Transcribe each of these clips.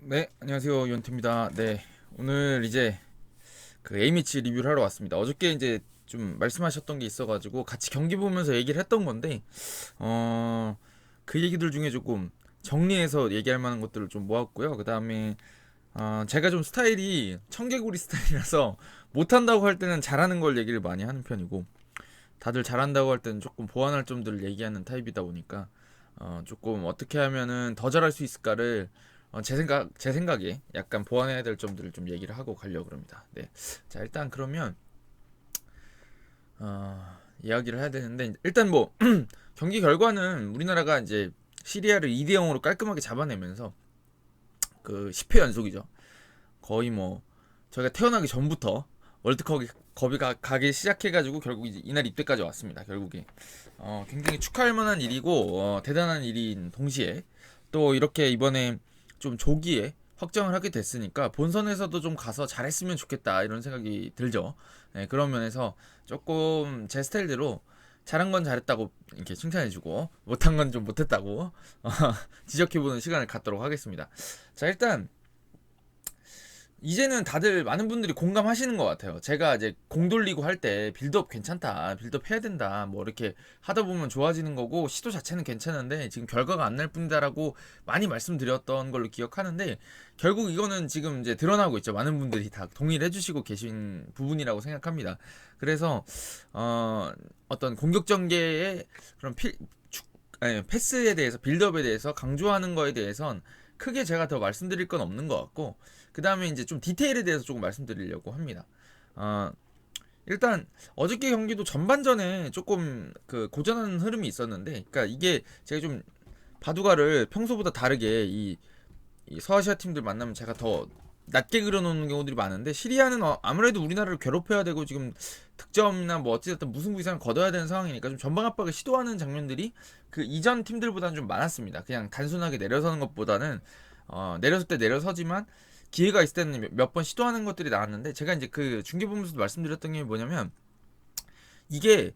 네, 안녕하세요. 윤태입니다. 네, 오늘 이제 그 A매치 리뷰를 하러 왔습니다. 어저께 이제 좀 말씀하셨던 게 있어가지고 같이 경기 보면서 얘기를 했던 건데, 어, 그 얘기들 중에 조금 정리해서 얘기할 만한 것들을 좀 모았고요. 그 다음에, 제가 좀 스타일이 청개구리 스타일이라서 못한다고 할 때는 잘하는 걸 얘기를 많이 하는 편이고, 다들 잘한다고 할 때는 조금 보완할 점들을 얘기하는 타입이다 보니까 조금 어떻게 하면은 더 잘할 수 있을까를 제 생각에 약간 보완해야 될 점들을 좀 얘기를 하고 가려고 합니다. 네, 자 일단 그러면 이야기를 해야 되는데 일단 뭐 경기 결과는 우리나라가 이제 시리아를 2대 0으로 깔끔하게 잡아내면서 그 10회 연속이죠. 거의 뭐 저희가 태어나기 전부터 월드컵이 겁이 가기 시작해가지고 결국 이제 이날 이때까지 왔습니다. 결국에 굉장히 축하할 만한 일이고 대단한 일인 동시에 또 이렇게 이번에 좀 조기에 확정을 하게 됐으니까 본선에서도 좀 가서 잘했으면 좋겠다 이런 생각이 들죠. 네, 그런 면에서 조금 제 스타일대로 잘한 건 잘했다고 이렇게 칭찬해주고 못한 건 좀 못했다고 지적해보는 시간을 갖도록 하겠습니다. 자 일단 이제는 다들 많은 분들이 공감하시는 것 같아요. 제가 이제 공 돌리고 할 때 빌드업 괜찮다, 빌드업 해야 된다, 뭐 이렇게 하다 보면 좋아지는 거고 시도 자체는 괜찮은데 지금 결과가 안 날 뿐이다라고 많이 말씀드렸던 걸로 기억하는데 결국 이거는 지금 이제 드러나고 있죠. 많은 분들이 다 동의를 해주시고 계신 부분이라고 생각합니다. 그래서 어떤 공격 전개의 그런 패스에 대해서 빌드업에 대해서 강조하는 거에 대해선 크게 제가 더 말씀드릴 건 없는 것 같고 그 다음에 이제 좀 디테일에 대해서 조금 말씀드리려고 합니다. 어, 일단 어저께 경기도 전반전에 조금 그 고전하는 흐름이 있었는데, 그러니까 이게 제가 좀 바둑알을 평소보다 다르게 이 서아시아 팀들 만나면 제가 더 낮게 그려놓는 경우들이 많은데 시리아는 아무래도 우리나라를 괴롭혀야 되고 지금 득점이나 뭐 어찌됐든 무승부 이상을 거둬야 되는 상황이니까 좀 전방 압박을 시도하는 장면들이 그 이전 팀들보다는 좀 많았습니다. 그냥 단순하게 내려서는 것보다는 내려설 때 내려서지만 기회가 있을 때는 몇 번 시도하는 것들이 나왔는데 제가 이제 그 중계 보면서도 말씀드렸던 게 뭐냐면 이게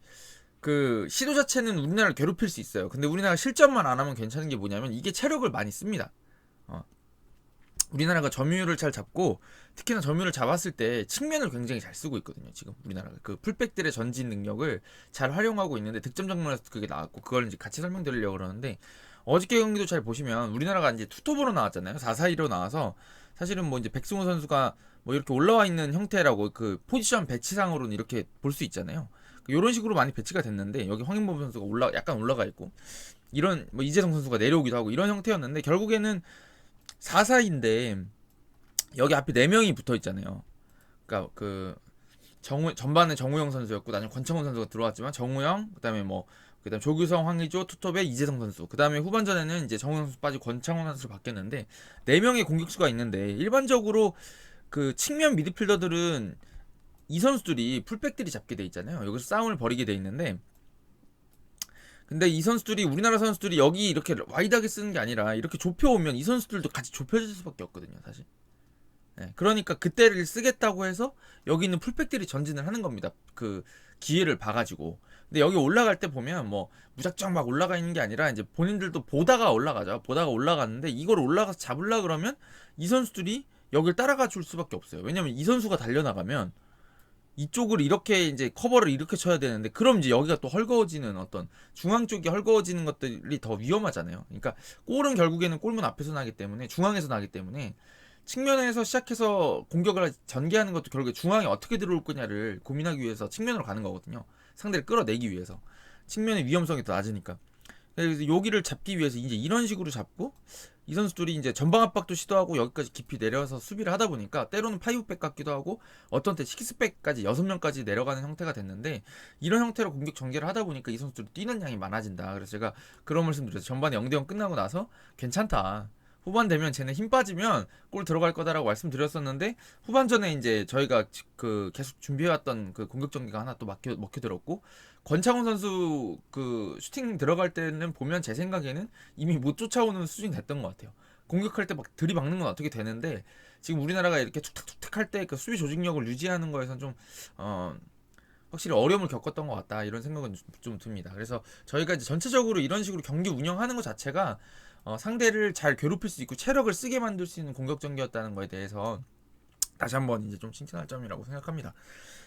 그 시도 자체는 우리나라를 괴롭힐 수 있어요. 근데 우리나라가 실점만 안 하면 괜찮은 게 뭐냐면 이게 체력을 많이 씁니다. 어, 우리나라가 점유율을 잘 잡고 특히나 점유율을 잡았을 때 측면을 굉장히 잘 쓰고 있거든요. 지금 우리나라가 그 풀백들의 전진 능력을 잘 활용하고 있는데 득점 장면에서 그게 나왔고 그걸 이제 같이 설명드리려고 그러는데 어저께 경기도 잘 보시면 우리나라가 이제 투톱으로 나왔잖아요. 4-4-2로 나와서 사실은 뭐 이제 백승호 선수가 뭐 이렇게 올라와 있는 형태라고 그 포지션 배치상으로는 이렇게 볼 수 있잖아요. 이런 식으로 많이 배치가 됐는데 여기 황인범 선수가 약간 올라가 있고 이런 뭐 이재성 선수가 내려오기도 하고 이런 형태였는데 결국에는 4-4인데 여기 앞에 4명이 붙어 있잖아요. 그러니까 그 전반에 정우영 선수였고 나중에 권창훈 선수가 들어왔지만 정우영 그다음에 뭐 그다음 조규성, 황의조, 투톱에 이재성 선수. 그다음에 후반전에는 이제 정우영 선수 빠지고 권창훈 선수로 바뀌었는데 4명의 공격수가 있는데 일반적으로 그 측면 미드필더들은 이 선수들이 풀백들이 잡게 돼 있잖아요. 여기서 싸움을 벌이게 돼 있는데 근데 이 선수들이 우리나라 선수들이 여기 이렇게 와이드하게 쓰는 게 아니라 이렇게 좁혀오면 이 선수들도 같이 좁혀질 수밖에 없거든요, 사실. 네, 그러니까 그때를 쓰겠다고 해서 여기 있는 풀백들이 전진을 하는 겁니다. 그 기회를 봐가지고. 근데 여기 올라갈 때 보면 뭐 무작정 막 올라가 있는 게 아니라 이제 본인들도 보다가 올라가죠. 보다가 올라갔는데 이걸 올라가서 잡으려 그러면 이 선수들이 여길 따라가 줄 수밖에 없어요. 왜냐면 이 선수가 달려나가면 이쪽을 이렇게 이제 커버를 이렇게 쳐야 되는데 그럼 이제 여기가 또 헐거워지는 어떤 중앙 쪽이 헐거워지는 것들이 더 위험하잖아요. 그러니까 골은 결국에는 골문 앞에서 나기 때문에 중앙에서 나기 때문에 측면에서 시작해서 공격을 전개하는 것도 결국에 중앙에 어떻게 들어올 거냐를 고민하기 위해서 측면으로 가는 거거든요. 상대를 끌어내기 위해서. 측면의 위험성이 더 낮으니까. 그래서 여기를 잡기 위해서 이제 이런 식으로 잡고 이 선수들이 이제 전방 압박도 시도하고 여기까지 깊이 내려서 수비를 하다 보니까 때로는 파이브백 같기도 하고 어떤 때 식스백까지 6명까지 내려가는 형태가 됐는데 이런 형태로 공격 전개를 하다 보니까 이 선수들이 뛰는 양이 많아진다. 그래서 제가 그런 말씀 드렸어요. 전반에 0대0 끝나고 나서 괜찮다. 후반 되면 쟤네 힘 빠지면 골 들어갈 거다라고 말씀드렸었는데 후반전에 이제 저희가 그 계속 준비해왔던 그 공격 전개가 하나 또 먹혀들었고 권창훈 선수 그 슈팅 들어갈 때는 보면 제 생각에는 이미 못 쫓아오는 수준이 됐던 것 같아요. 공격할 때 막 들이박는 건 어떻게 되는데 지금 우리나라가 이렇게 툭탁툭탁 할 때 그 수비 조직력을 유지하는 거에선 좀 확실히 어려움을 겪었던 것 같다 이런 생각은 좀 듭니다. 그래서 저희가 이제 전체적으로 이런 식으로 경기 운영하는 것 자체가 상대를 잘 괴롭힐 수 있고 체력을 쓰게 만들 수 있는 공격 전개였다는 거에 대해서 다시 한번 이제 좀 칭찬할 점이라고 생각합니다.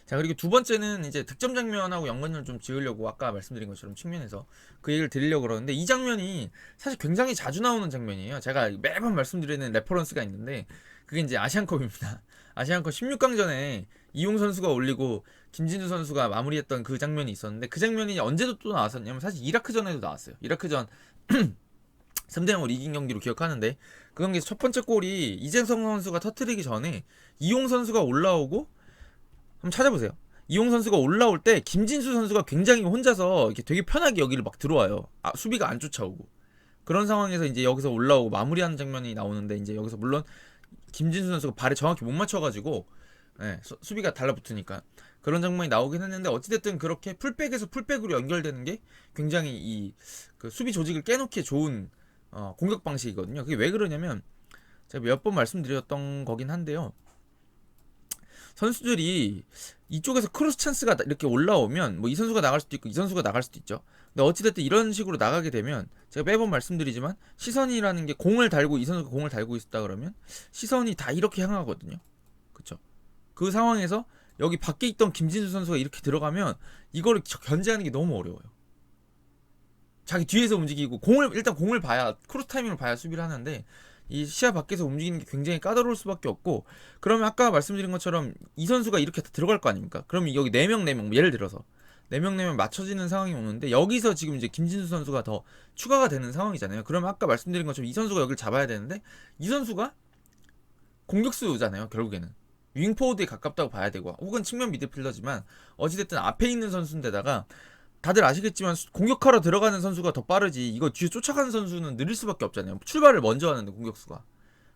자, 그리고 두 번째는 이제 득점 장면하고 연관을 좀 지으려고 아까 말씀드린 것처럼 측면에서 그 얘기를 드리려고 그러는데, 이 장면이 사실 굉장히 자주 나오는 장면이에요. 제가 매번 말씀드리는 레퍼런스가 있는데 그게 이제 아시안컵입니다. 아시안컵 16강전에 이용 선수가 올리고 김진수 선수가 마무리했던 그 장면이 있었는데, 그 장면이 언제도 또 나왔었냐면 사실 이라크전에도 나왔어요. 이라크전 3대0으로 이긴 경기로 기억하는데, 그 경기에서 첫 번째 골이 이재성 선수가 터뜨리기 전에 이용 선수가 올라오고, 한번 찾아보세요. 이용 선수가 올라올 때 김진수 선수가 굉장히 혼자서 이렇게 되게 편하게 여기를 막 들어와요. 수비가 안 쫓아오고. 그런 상황에서 이제 여기서 올라오고 마무리하는 장면이 나오는데, 이제 여기서 물론 김진수 선수가 발에 정확히 못 맞춰가지고 수비가 달라붙으니까 그런 장면이 나오긴 했는데, 어찌됐든 그렇게 풀백에서 풀백으로 연결되는 게 굉장히 그 수비 조직을 깨놓기에 좋은 공격 방식이거든요. 그게 왜 그러냐면, 제가 몇 번 말씀드렸던 거긴 한데요. 선수들이 이쪽에서 크로스 찬스가 이렇게 올라오면 뭐 이 선수가 나갈 수도 있고 이 선수가 나갈 수도 있죠. 근데 어찌됐든 이런 식으로 나가게 되면, 제가 매번 말씀드리지만 시선이라는 게 공을 달고 이 선수가 공을 달고 있다 그러면 시선이 다 이렇게 향하거든요. 그쵸? 그 상황에서 여기 밖에 있던 김진수 선수가 이렇게 들어가면 이거를 견제하는 게 너무 어려워요. 자기 뒤에서 움직이고 일단 공을 봐야, 크로스 타이밍을 봐야 수비를 하는데, 이 시야 밖에서 움직이는 게 굉장히 까다로울 수밖에 없고, 그러면 아까 말씀드린 것처럼 이 선수가 이렇게 들어갈 거 아닙니까? 그러면 여기 4명 예를 들어서 4명 맞춰지는 상황이 오는데, 여기서 지금 이제 김진수 선수가 더 추가가 되는 상황이잖아요. 그러면 아까 말씀드린 것처럼 이 선수가 여기를 잡아야 되는데, 이 선수가 공격수잖아요. 결국에는 윙포워드에 가깝다고 봐야 되고, 혹은 측면 미드필더지만 어찌됐든 앞에 있는 선수인데다가 다들 아시겠지만 공격하러 들어가는 선수가 더 빠르지, 이거 뒤에 쫓아가는 선수는 느릴 수밖에 없잖아요. 출발을 먼저 하는데 공격수가.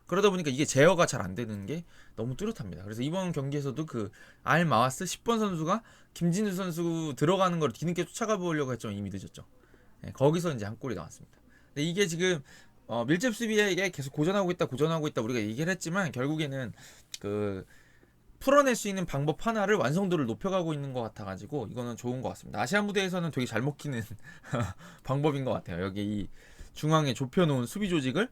그러다 보니까 이게 제어가 잘 안 되는 게 너무 뚜렷합니다. 그래서 이번 경기에서도 그 알마와스 10번 선수가 김진수 선수 들어가는 걸 뒤늦게 쫓아가 보려고 했지만 이미 늦었죠. 거기서 이제 한 골이 나왔습니다. 근데 이게 지금 밀집 수비에게 계속 고전하고 있다 우리가 얘기를 했지만, 결국에는 그 풀어낼 수 있는 방법 하나를 완성도를 높여가고 있는 것 같아가지고 이거는 좋은 것 같습니다. 아시아 무대에서는 되게 잘 먹히는 방법인 것 같아요. 여기 이 중앙에 좁혀놓은 수비 조직을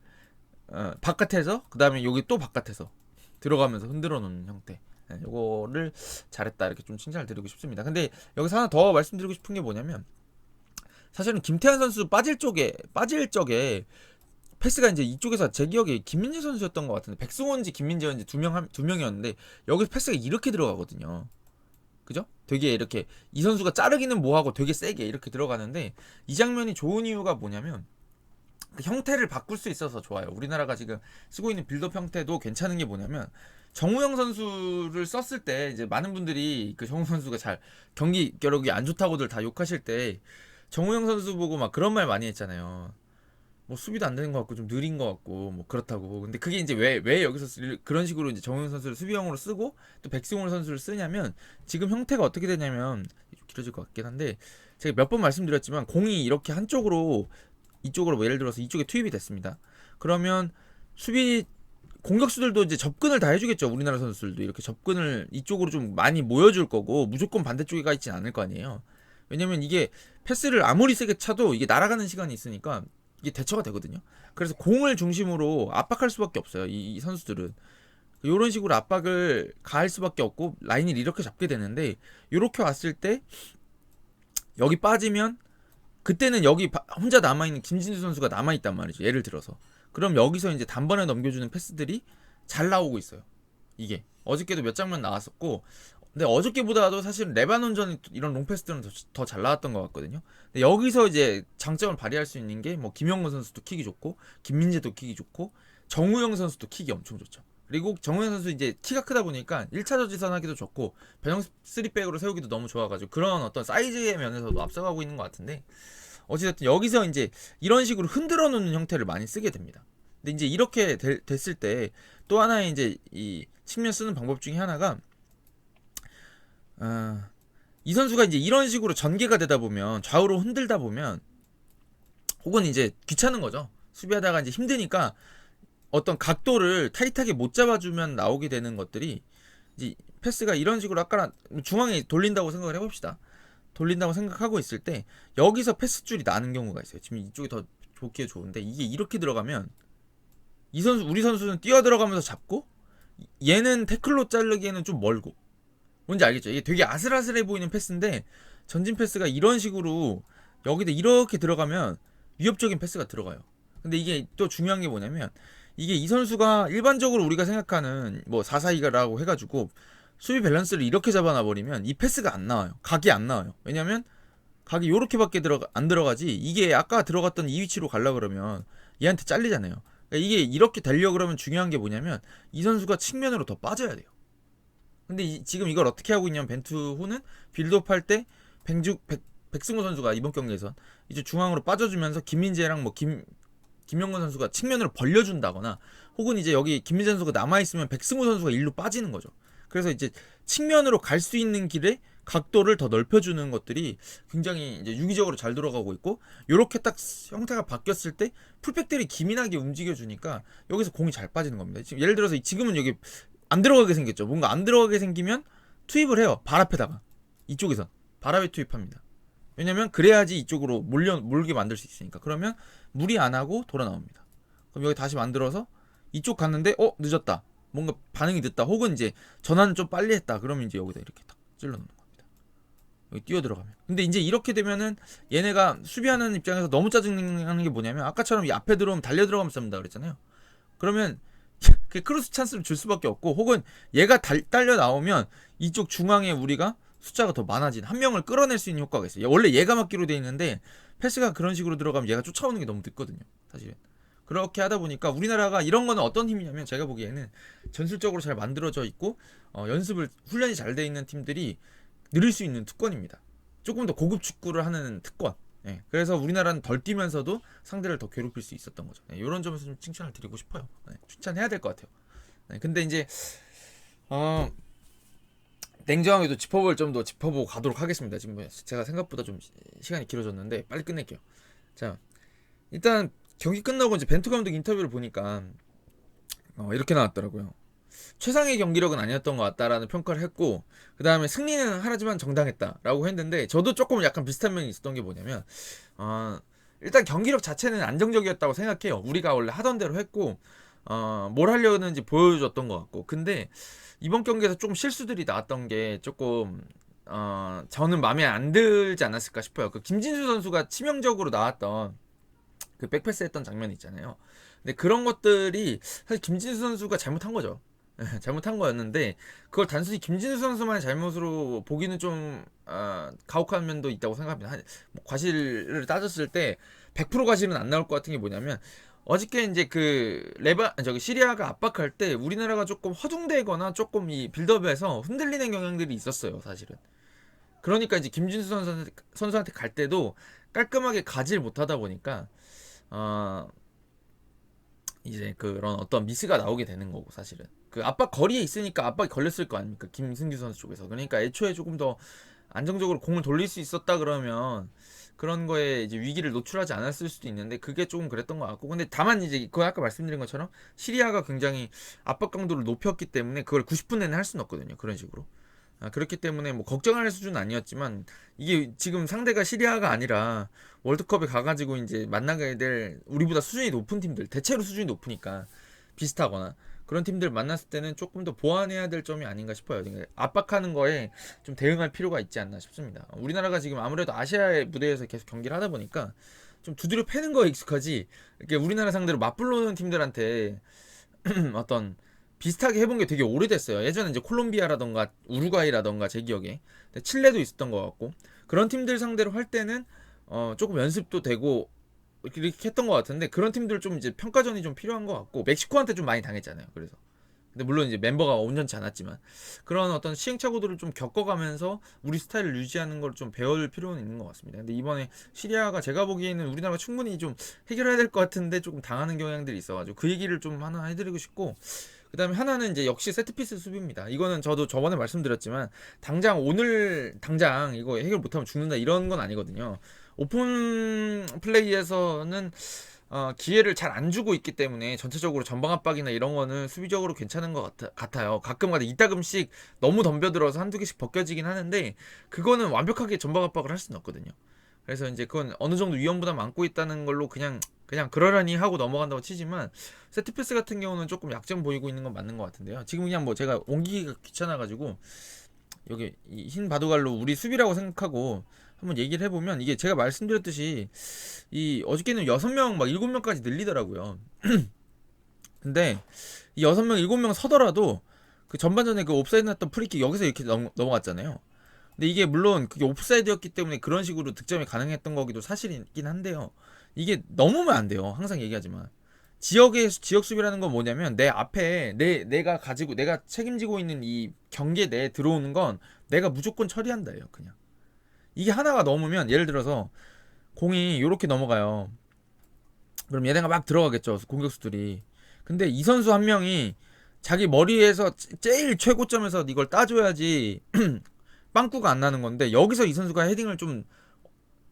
바깥에서, 그 다음에 여기 또 바깥에서 들어가면서 흔들어 놓는 형태. 이거를 잘했다, 이렇게 좀 칭찬을 드리고 싶습니다. 근데 여기서 하나 더 말씀드리고 싶은 게 뭐냐면, 사실은 김태환 선수 빠질 적에 패스가 이제 이쪽에서 제 기억에 김민재 선수였던 것 같은데, 백승원인지 김민재인지 두 명이었는데 여기서 패스가 이렇게 들어가거든요. 그죠? 되게 이렇게 이 선수가 자르기는 뭐하고 되게 세게 이렇게 들어가는데, 이 장면이 좋은 이유가 뭐냐면 그 형태를 바꿀 수 있어서 좋아요. 우리나라가 지금 쓰고 있는 빌드업 형태도 괜찮은 게 뭐냐면, 정우영 선수를 썼을 때 이제 많은 분들이 그 정우영 선수가 잘 경기 기록이 안 좋다고들 다 욕하실 때, 정우영 선수 보고 막 그런 말 많이 했잖아요. 뭐 수비도 안 되는 것 같고 좀 느린 것 같고 뭐 그렇다고. 근데 그게 이제 왜 여기서 그런 식으로 이제 정우영 선수를 수비형으로 쓰고 또 백승호 선수를 쓰냐면, 지금 형태가 어떻게 되냐면, 좀 길어질 것 같긴 한데 제가 몇 번 말씀드렸지만, 공이 이렇게 한쪽으로, 이쪽으로 뭐 예를 들어서 이쪽에 투입이 됐습니다. 그러면 수비 공격수들도 이제 접근을 다 해주겠죠. 우리나라 선수들도 이렇게 접근을 이쪽으로 좀 많이 모여줄 거고, 무조건 반대쪽에 가 있진 않을 거 아니에요. 왜냐면 이게 패스를 아무리 세게 차도 이게 날아가는 시간이 있으니까 이게 대처가 되거든요. 그래서 공을 중심으로 압박할 수밖에 없어요. 이 선수들은 이런 식으로 압박을 가할 수밖에 없고 라인을 이렇게 잡게 되는데, 이렇게 왔을 때 여기 빠지면 그때는 여기 혼자 남아있는 김진수 선수가 남아있단 말이죠. 예를 들어서 그럼 여기서 이제 단번에 넘겨주는 패스들이 잘 나오고 있어요. 이게 어저께도 몇 장면 나왔었고, 근데 어저께보다도 사실 레바논전 이런 롱패스들은 더 잘 나왔던 것 같거든요. 근데 여기서 이제 장점을 발휘할 수 있는 게, 뭐 김영건 선수도 킥이 좋고 김민재도 킥이 좋고 정우영 선수도 킥이 엄청 좋죠. 그리고 정우영 선수 이제 키가 크다 보니까 1차 저지선 하기도 좋고 변형 3백으로 세우기도 너무 좋아가지고 그런 어떤 사이즈의 면에서도 앞서가고 있는 것 같은데, 어찌됐든 여기서 이제 이런 식으로 흔들어 놓는 형태를 많이 쓰게 됩니다. 근데 이제 이렇게 됐을 때 또 하나의 이제 이 측면 쓰는 방법 중에 하나가, 이 선수가 이제 이런 식으로 전개가 되다 보면, 좌우로 흔들다 보면, 혹은 이제 귀찮은 거죠. 수비하다가 이제 힘드니까 어떤 각도를 타이트하게 못 잡아주면 나오게 되는 것들이, 이제 패스가 이런 식으로 아까 중앙에 돌린다고 생각을 해봅시다. 돌린다고 생각하고 있을 때 여기서 패스줄이 나는 경우가 있어요. 지금 이쪽이 더 좋기에 좋은데 이게 이렇게 들어가면 이 선수 우리 선수는 뛰어 들어가면서 잡고 얘는 태클로 자르기에는 좀 멀고 뭔지 알겠죠? 이게 되게 아슬아슬해 보이는 패스인데 전진 패스가 이런 식으로 여기다 이렇게 들어가면 위협적인 패스가 들어가요. 근데 이게 또 중요한 게 뭐냐면 이게 이 선수가 일반적으로 우리가 생각하는 뭐 4-4-2라고 해가지고 수비 밸런스를 이렇게 잡아놔 버리면 이 패스가 안 나와요. 각이 안 나와요. 왜냐면 각이 요렇게밖에 안 들어가지 이게 아까 들어갔던 이 위치로 가려 그러면 얘한테 잘리잖아요. 그러니까 이게 이렇게 되려고 그러면 중요한 게 뭐냐면 이 선수가 측면으로 더 빠져야 돼요. 근데 지금 이걸 어떻게 하고 있냐면 벤투호는 빌드업 할 때 백승호 선수가 이번 경기에선 이제 중앙으로 빠져주면서 김민재랑 뭐 김영건 선수가 측면으로 벌려준다거나 혹은 이제 여기 김민재 선수가 남아있으면 백승호 선수가 일로 빠지는 거죠. 그래서 이제 측면으로 갈 수 있는 길에 각도를 더 넓혀주는 것들이 굉장히 이제 유기적으로 잘 돌아가고 있고 요렇게 딱 형태가 바뀌었을 때 풀백들이 기민하게 움직여주니까 여기서 공이 잘 빠지는 겁니다. 지금 예를 들어서 지금은 여기 안 들어가게 생겼죠. 뭔가 안 들어가게 생기면 투입을 해요. 발 앞에다가 이쪽에서 발 앞에 투입합니다. 왜냐면 그래야지 이쪽으로 몰게 만들 수 있으니까. 그러면 무리 안 하고 돌아 나옵니다. 그럼 여기 다시 만들어서 이쪽 갔는데 늦었다. 뭔가 반응이 늦다. 혹은 이제 전환을 좀 빨리 했다. 그러면 이제 여기다 이렇게 딱 찔러 놓는 겁니다. 여기 뛰어 들어가면. 근데 이제 이렇게 되면은 얘네가 수비하는 입장에서 너무 짜증나는 게 뭐냐면 아까처럼 이 앞에 들어오면 달려 들어가면서 습니다 그랬잖아요. 그러면 그 크로스 찬스를 줄 수밖에 없고 혹은 얘가 딸려 나오면 이쪽 중앙에 우리가 숫자가 더 많아진 한 명을 끌어낼 수 있는 효과가 있어요. 원래 얘가 맞기로 돼 있는데 패스가 그런 식으로 들어가면 얘가 쫓아오는 게 너무 늦거든요. 사실은. 그렇게 하다 보니까 우리나라가 이런 거는 어떤 팀이냐면 제가 보기에는 전술적으로 잘 만들어져 있고 연습을 훈련이 잘 돼 있는 팀들이 누릴 수 있는 특권입니다. 조금 더 고급 축구를 하는 특권. 예, 그래서 우리나라는 덜 뛰면서도 상대를 더 괴롭힐 수 있었던 거죠. 예, 이런 점에서 좀 칭찬을 드리고 싶어요. 예, 칭찬해야 될 것 같아요. 예, 근데 이제 냉정하게도 짚어볼 점도 짚어보고 가도록 하겠습니다. 지금 제가 생각보다 좀 시간이 길어졌는데 빨리 끝낼게요. 자, 일단 경기 끝나고 이제 벤투 감독 인터뷰를 보니까 이렇게 나왔더라고요. 최상의 경기력은 아니었던 것 같다라는 평가를 했고 그 다음에 승리는 하지만 정당했다라고 했는데 저도 조금 약간 비슷한 면이 있었던 게 뭐냐면 일단 경기력 자체는 안정적이었다고 생각해요. 우리가 원래 하던 대로 했고 뭘 하려는지 보여줬던 것 같고 근데 이번 경기에서 조금 실수들이 나왔던 게 조금 저는 마음에 안 들지 않았을까 싶어요. 그 김진수 선수가 치명적으로 나왔던 그 백패스 했던 장면 있잖아요. 근데 그런 것들이 사실 김진수 선수가 잘못한 거죠. 잘못한 거였는데 그걸 단순히 김진수 선수만의 잘못으로 보기는 좀 가혹한 면도 있다고 생각합니다. 뭐 과실을 따졌을 때 100% 과실은 안 나올 것 같은 게 뭐냐면 어저께 이제 시리아가 압박할 때 우리나라가 조금 허둥대거나 조금 이 빌드업에서 흔들리는 경향들이 있었어요, 사실은. 그러니까 이제 김진수 선수한테 갈 때도 깔끔하게 가지를 못하다 보니까 이제 그런 어떤 미스가 나오게 되는 거고 사실은 그 압박 거리에 있으니까 압박이 걸렸을 거 아닙니까 김승규 선수 쪽에서. 그러니까 애초에 조금 더 안정적으로 공을 돌릴 수 있었다 그러면 그런 거에 이제 위기를 노출하지 않았을 수도 있는데 그게 조금 그랬던 것 같고 근데 다만 이제 그 아까 말씀드린 것처럼 시리아가 굉장히 압박 강도를 높였기 때문에 그걸 90분 내내 할 수는 없거든요. 그런 식으로. 그렇기 때문에 뭐 걱정할 수준은 아니었지만 이게 지금 상대가 시리아가 아니라 월드컵에 가가지고 이제 만나게 될 우리보다 수준이 높은 팀들 대체로 수준이 높으니까 비슷하거나 그런 팀들 만났을 때는 조금 더 보완해야 될 점이 아닌가 싶어요. 그러니까 압박하는 거에 좀 대응할 필요가 있지 않나 싶습니다. 우리나라가 지금 아무래도 아시아의 무대에서 계속 경기를 하다 보니까 좀 두드려 패는 거에 익숙하지 이렇게 우리나라 상대로 맞불러오는 팀들한테 어떤 비슷하게 해본 게 되게 오래됐어요. 예전에 이제 콜롬비아라던가 우루과이라던가 제 기억에 칠레도 있었던 것 같고 그런 팀들 상대로 할 때는 조금 연습도 되고 이렇게 했던 것 같은데 그런 팀들 좀 이제 평가전이 좀 필요한 것 같고 멕시코한테 좀 많이 당했잖아요. 그래서 근데 물론 이제 멤버가 온전치 않았지만 그런 어떤 시행착오들을 좀 겪어가면서 우리 스타일을 유지하는 걸 좀 배울 필요는 있는 것 같습니다. 근데 이번에 시리아가 제가 보기에는 우리나라가 충분히 좀 해결해야 될 것 같은데 조금 당하는 경향들이 있어가지고 그 얘기를 좀 하나 해드리고 싶고 그 다음에 하나는 이제 역시 세트피스 수비입니다. 이거는 저도 저번에 말씀드렸지만 오늘 당장 이거 해결 못하면 죽는다 이런 건 아니거든요. 오픈 플레이에서는 기회를 잘 안 주고 있기 때문에 전체적으로 전방 압박이나 이런 거는 수비적으로 괜찮은 것 같아요. 가끔가다 이따금씩 너무 덤벼들어서 한두 개씩 벗겨지긴 하는데 그거는 완벽하게 전방 압박을 할 수는 없거든요. 그래서 이제 그건 어느 정도 위험 부담 안고 있다는 걸로 그냥 그러려니 하고 넘어간다고 치지만 세트피스 같은 경우는 조금 약점 보이고 있는 건 맞는 것 같은데요. 지금 그냥 뭐 제가 옮기기가 귀찮아가지고 여기 이 흰 바둑알로 우리 수비라고 생각하고 한번 얘기를 해보면 이게 제가 말씀드렸듯이 이 어저께는 6명 막 7명까지 늘리더라고요. 근데 이 6명 7명 서더라도 그 전반전에 그 옵사이드 났던 프리킥 여기서 이렇게 넘어갔잖아요. 근데 이게 물론 그게 옵사이드였기 때문에 그런 식으로 득점이 가능했던 거기도 사실이긴 한데요. 이게 넘으면 안 돼요. 항상 얘기하지만 지역 수비라는 건 뭐냐면 내 앞에 내가 책임지고 있는 이 경계 내에 들어오는 건 내가 무조건 처리한다예요. 그냥 이게 하나가 넘으면 예를 들어서 공이 요렇게 넘어가요. 그럼 얘네가 막 들어가겠죠. 공격수들이. 근데 이 선수 한 명이 자기 머리에서 제일 최고점에서 이걸 따줘야지 빵꾸가 안 나는 건데 여기서 이 선수가 헤딩을 좀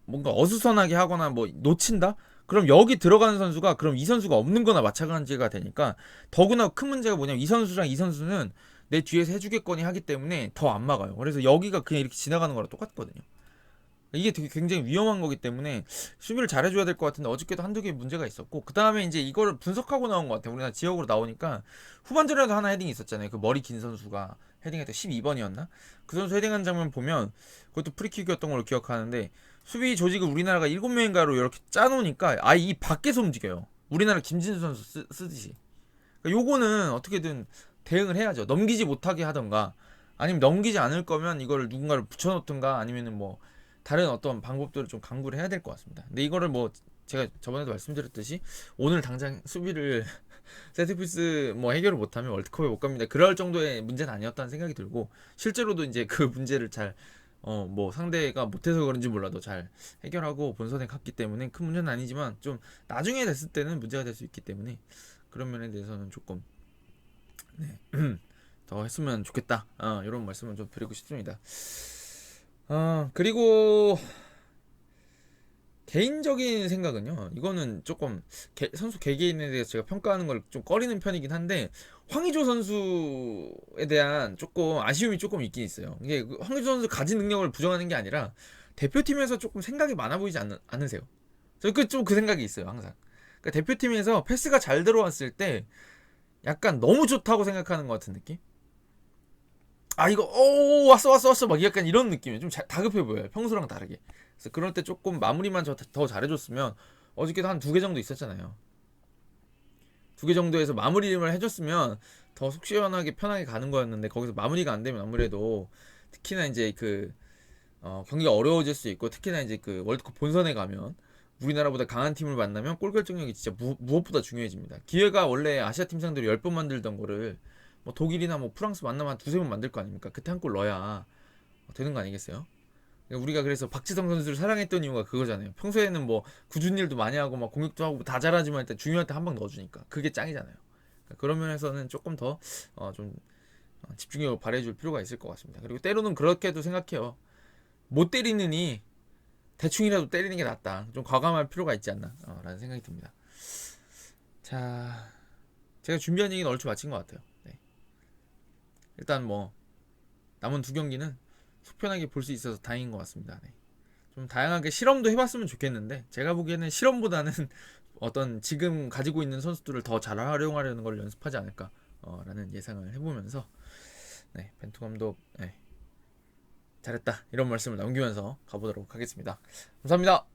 뭔가 어수선하게 하거나 뭐 놓친다? 그럼 여기 들어가는 선수가 그럼 이 선수가 없는 거나 마찬가지가 되니까 더구나 큰 문제가 뭐냐면 이 선수랑 이 선수는 내 뒤에서 해주겠거니 하기 때문에 더 안 막아요. 그래서 여기가 그냥 이렇게 지나가는 거랑 똑같거든요. 이게 되게 굉장히 위험한 거기 때문에 수비를 잘해줘야 될 것 같은데 어저께도 한두 개 문제가 있었고 그 다음에 이제 이거를 분석하고 나온 것 같아요. 우리나라 지역으로 나오니까 후반전에도 하나 헤딩이 있었잖아요. 그 머리 긴 선수가 헤딩했던 12번이었나? 그 선수 헤딩한 장면 보면 그것도 프리킥이었던 걸로 기억하는데 수비 조직을 우리나라가 7명인가로 이렇게 짜놓으니까 아예 이 밖에서 움직여요. 우리나라 김진수 선수 쓰듯이. 그러니까 요거는 어떻게든 대응을 해야죠. 넘기지 못하게 하던가 아니면 넘기지 않을 거면 이거를 누군가를 붙여놓든가 아니면은 뭐 다른 어떤 방법들을 좀 강구를 해야 될 것 같습니다. 근데 이거를 뭐 제가 저번에도 말씀드렸듯이 오늘 당장 수비를 세트피스 뭐 해결을 못하면 월드컵에 못 갑니다. 그럴 정도의 문제는 아니었다는 생각이 들고 실제로도 이제 그 문제를 잘 뭐 상대가 못해서 그런지 몰라도 잘 해결하고 본선에 갔기 때문에 큰 문제는 아니지만 좀 나중에 됐을 때는 문제가 될 수 있기 때문에 그런 면에 대해서는 조금 네. 더 했으면 좋겠다. 이런 말씀을 좀 드리고 싶습니다. 그리고 개인적인 생각은요. 이거는 조금 선수 개개인에 대해서 제가 평가하는 걸 좀 꺼리는 편이긴 한데 황의조 선수에 대한 조금 아쉬움이 조금 있긴 있어요. 이게 황의조 선수 가진 능력을 부정하는 게 아니라 대표팀에서 조금 생각이 많아 보이지 않으세요? 저 그 생각이 있어요. 항상. 그러니까 대표팀에서 패스가 잘 들어왔을 때 약간 너무 좋다고 생각하는 것 같은 느낌? 아 이거 오 왔어 막 약간 이런 느낌이 좀 다급해 보여요. 평소랑 다르게. 그래서 그럴 때 조금 마무리만 더 잘해줬으면 어저께도 한 2개 정도 있었잖아요. 2개 정도에서 마무리를 해줬으면 더 속 시원하게 편하게 가는 거였는데 거기서 마무리가 안 되면 아무래도 특히나 이제 경기가 어려워질 수 있고 특히나 이제 그 월드컵 본선에 가면 우리나라보다 강한 팀을 만나면 골 결정력이 진짜 무엇보다 중요해집니다. 기회가 원래 아시아 팀 상대로 10번 만들던 거를 뭐 독일이나 뭐 프랑스 만나면 한 2-3번 만들 거 아닙니까? 그때 한 골 넣어야 되는 거 아니겠어요? 우리가 그래서 박지성 선수를 사랑했던 이유가 그거잖아요. 평소에는 뭐 굳은 일도 많이 하고 막 공격도 하고 다 잘하지만 일단 중요할 때 한 방 넣어주니까 그게 짱이잖아요. 그러니까 그런 면에서는 조금 더 좀 집중력을 발휘해줄 필요가 있을 것 같습니다. 그리고 때로는 그렇게도 생각해요. 못 때리느니 대충이라도 때리는 게 낫다. 좀 과감할 필요가 있지 않나 라는 생각이 듭니다. 자, 제가 준비한 얘기는 얼추 마친 것 같아요. 네. 일단 뭐 남은 2경기는 속편하게 볼 수 있어서 다행인 것 같습니다. 네. 좀 다양하게 실험도 해봤으면 좋겠는데 제가 보기에는 실험보다는 어떤 지금 가지고 있는 선수들을 더 잘 활용하려는 걸 연습하지 않을까 라는 예상을 해보면서 네, 벤투 감독 네, 잘했다 이런 말씀을 남기면서 가보도록 하겠습니다. 감사합니다.